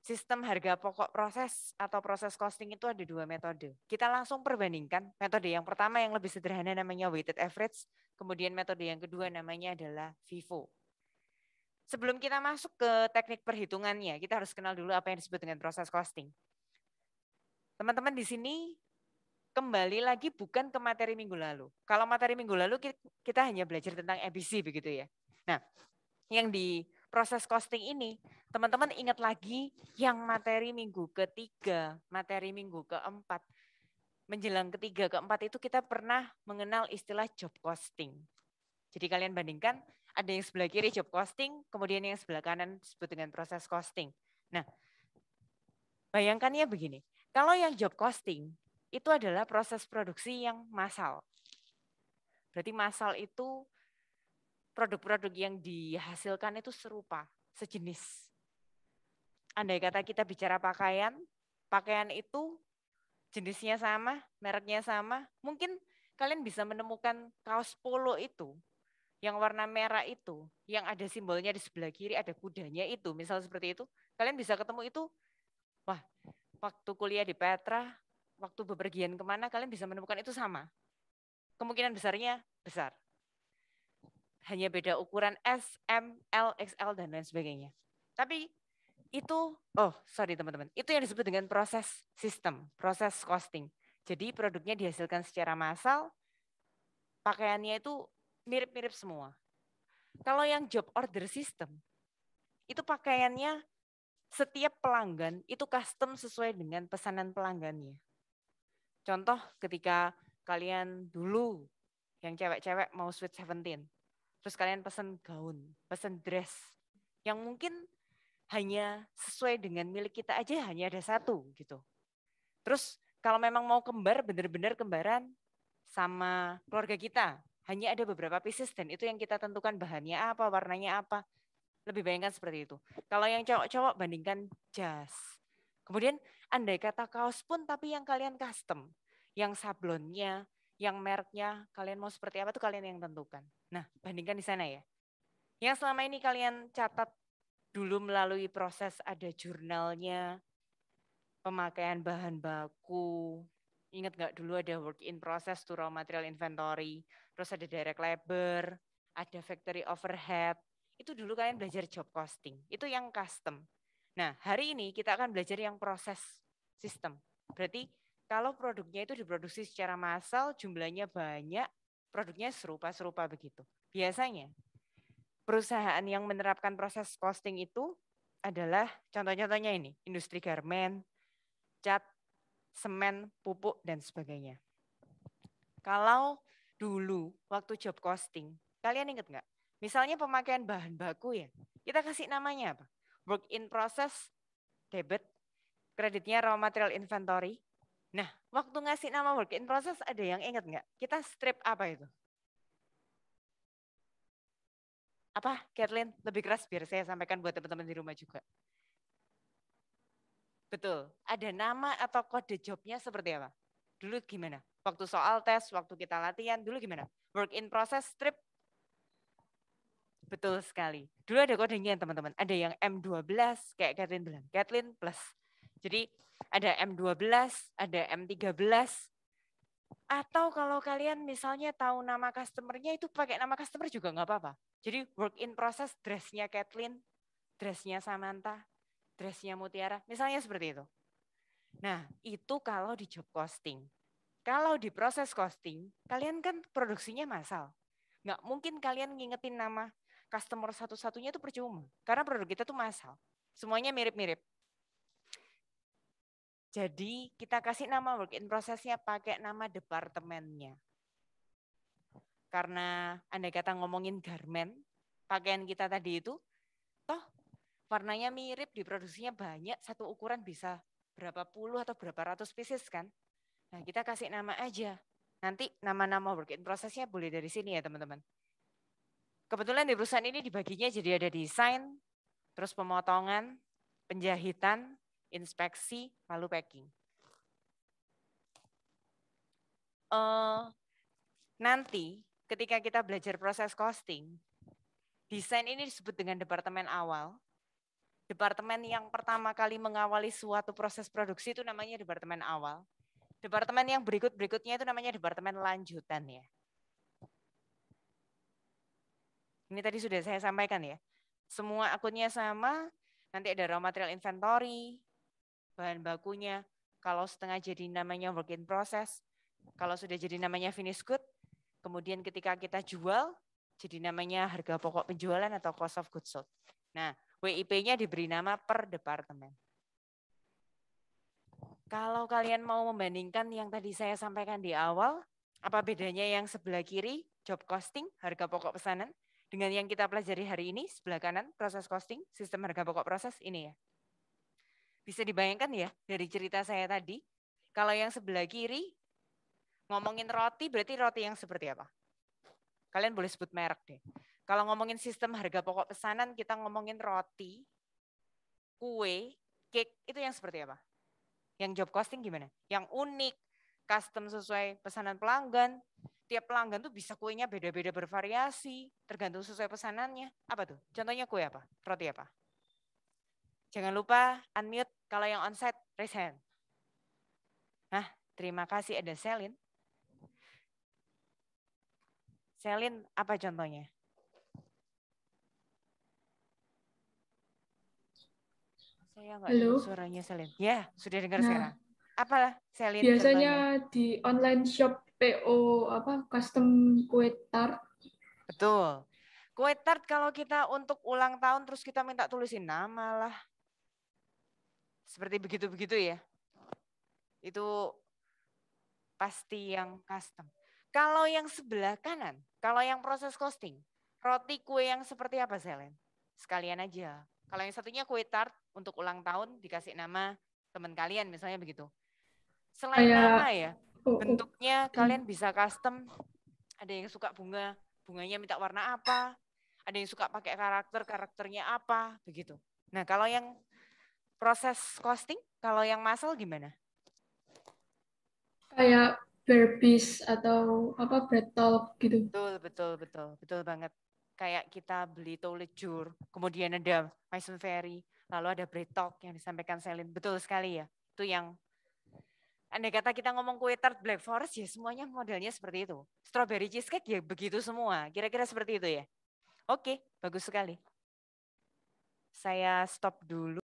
sistem harga pokok proses atau proses costing itu ada dua metode. Kita langsung perbandingkan. Metode yang pertama yang lebih sederhana namanya weighted average. Kemudian metode yang kedua namanya adalah FIFO. Sebelum kita masuk ke teknik perhitungannya, kita harus kenal dulu apa yang disebut dengan proses costing. Teman-teman di sini kembali lagi bukan ke materi minggu lalu. Kalau materi minggu lalu kita hanya belajar tentang ABC begitu ya. Nah, yang di proses costing ini, teman-teman ingat lagi yang materi minggu ketiga, materi minggu keempat, menjelang ketiga, keempat itu kita pernah mengenal istilah job costing. Jadi kalian bandingkan, ada yang sebelah kiri job costing, kemudian yang sebelah kanan disebut dengan proses costing. Nah, bayangkannya begini, kalau yang job costing itu adalah proses produksi yang massal. Berarti massal itu produk-produk yang dihasilkan itu serupa, sejenis. Andai kata kita bicara pakaian, pakaian itu jenisnya sama, mereknya sama, mungkin kalian bisa menemukan kaos polo itu, yang warna merah itu, yang ada simbolnya di sebelah kiri, ada kudanya itu, misal seperti itu, kalian bisa ketemu itu, wah, waktu kuliah di Petra, waktu bepergian kemana, kalian bisa menemukan itu sama. Kemungkinan besarnya besar. Hanya beda ukuran S, M, L, XL, dan lain sebagainya. Tapi itu, teman-teman, itu yang disebut dengan proses sistem, proses costing. Jadi produknya dihasilkan secara massal, pakaiannya itu mirip-mirip semua. Kalau yang job order system, itu pakaiannya setiap pelanggan itu custom sesuai dengan pesanan pelanggannya. Contoh ketika kalian dulu yang cewek-cewek mau Sweet 17, terus kalian pesen gaun, pesen dress, yang mungkin hanya sesuai dengan milik kita aja hanya ada satu gitu. Terus kalau memang mau kembar, benar-benar kembaran sama keluarga kita, hanya ada beberapa pieces dan itu yang kita tentukan bahannya apa, warnanya apa. Lebih bayangkan seperti itu. Kalau yang cowok-cowok bandingkan jas. Kemudian andai kata kaos pun tapi yang kalian custom. Yang sablonnya, yang mereknya, kalian mau seperti apa tuh kalian yang tentukan. Nah, bandingkan di sana ya. Yang selama ini kalian catat dulu melalui proses ada jurnalnya, pemakaian bahan baku. Ingat nggak dulu ada work in process to raw material inventory, terus ada direct labor, ada factory overhead. Itu dulu kalian belajar job costing, itu yang custom. Nah, hari ini kita akan belajar yang proses sistem. Berarti kalau produknya itu diproduksi secara massal, jumlahnya banyak, produknya serupa-serupa begitu. Biasanya perusahaan yang menerapkan proses costing itu adalah contoh-contohnya ini, industri garmen, cat, semen, pupuk, dan sebagainya. Kalau dulu waktu job costing, kalian ingat nggak? Misalnya pemakaian bahan baku ya, kita kasih namanya apa? Work in process, debit, kreditnya raw material inventory. Nah, waktu ngasih nama work in process ada yang ingat nggak? Kita strip apa itu? Apa, Kathleen? Lebih keras biar saya sampaikan buat teman-teman di rumah juga. Betul, ada nama atau kode jobnya seperti apa? Dulu gimana? Waktu soal tes, waktu kita latihan, dulu gimana? Work in process, strip. Betul sekali. Dulu ada kodenya teman-teman. Ada yang M12, kayak Kathleen bilang. Kathleen plus. Jadi ada M12, ada M13. Atau kalau kalian misalnya tahu nama customer-nya itu pakai nama customer juga nggak apa-apa. Jadi work in process, dress-nya Kathleen, dress-nya Samantha, dress-nya Mutiara. Misalnya seperti itu. Nah, itu kalau di job costing. Kalau di proses costing, kalian kan produksinya massal. Nggak mungkin kalian ngingetin nama customer satu-satunya itu percuma. Karena produk kita tuh massal. Semuanya mirip-mirip. Jadi kita kasih nama work in process-nya pakai nama departemennya. Karena andai kata ngomongin garment, pakaian kita tadi itu, toh warnanya mirip, diproduksinya banyak, satu ukuran bisa berapa puluh atau berapa ratus pieces kan. Nah kita kasih nama aja. Nanti nama-nama work in process-nya boleh dari sini ya teman-teman. Kebetulan di perusahaan ini dibaginya jadi ada desain, terus pemotongan, penjahitan, inspeksi, lalu packing. Nanti ketika kita belajar proses costing, desain ini disebut dengan departemen awal, Departemen yang pertama kali mengawali suatu proses produksi itu namanya departemen awal. Departemen yang berikutnya itu namanya departemen lanjutan ya. Ini tadi sudah saya sampaikan ya. Semua akunnya sama, nanti ada raw material inventory, bahan bakunya. Kalau setengah jadi namanya work in process, kalau sudah jadi namanya finished good, kemudian ketika kita jual, jadi namanya harga pokok penjualan atau cost of goods sold. Nah, WIP-nya diberi nama per departemen. Kalau kalian mau membandingkan yang tadi saya sampaikan di awal, apa bedanya yang sebelah kiri, job costing, harga pokok pesanan, dengan yang kita pelajari hari ini, sebelah kanan, proses costing, sistem harga pokok proses, ini ya. Bisa dibayangkan ya, dari cerita saya tadi, kalau yang sebelah kiri, ngomongin roti, berarti roti yang seperti apa? Kalian boleh sebut merek deh. Kalau ngomongin sistem harga pokok pesanan, kita ngomongin roti, kue, cake, itu yang seperti apa? Yang job costing gimana? Yang unik, custom sesuai pesanan pelanggan, tiap pelanggan tuh bisa kuenya beda-beda bervariasi, tergantung sesuai pesanannya. Apa tuh? Contohnya kue apa? Roti apa? Jangan lupa unmute kalau yang onsite, raise hand. Nah, terima kasih ada Selin. Selin apa contohnya? Saya nggak dengar Halo. suaranya Selin. Ya, sudah dengar Nah, sekarang. Apa Selin biasanya contohnya? di online shop PO custom kue tart. Betul. Kue tart kalau kita untuk ulang tahun terus kita minta tulisin nama lah. Seperti begitu-begitu ya. Itu pasti yang custom. Kalau yang sebelah kanan, kalau yang proses costing, roti kue yang seperti apa Selen? Sekalian aja. Kalau yang satunya kue tart untuk ulang tahun dikasih nama teman kalian misalnya begitu. Selain Kayak nama ya, oh, bentuknya kalian bisa custom. Ada yang suka bunga, bunganya minta warna apa. Ada yang suka pakai karakter, karakternya apa, begitu. Nah, kalau yang proses costing, kalau yang massal gimana? kayak Barbies atau bread talk gitu. Betul banget. Kayak kita beli Toiletjur, kemudian ada Maison Ferry, lalu ada Bread Talk yang disampaikan Selin. Betul sekali ya. Itu yang andai kata kita ngomong kue tart Black Forest ya semuanya modelnya seperti itu. Strawberry cheesecake ya begitu semua. Kira-kira seperti itu ya. Oke, bagus sekali. Saya stop dulu.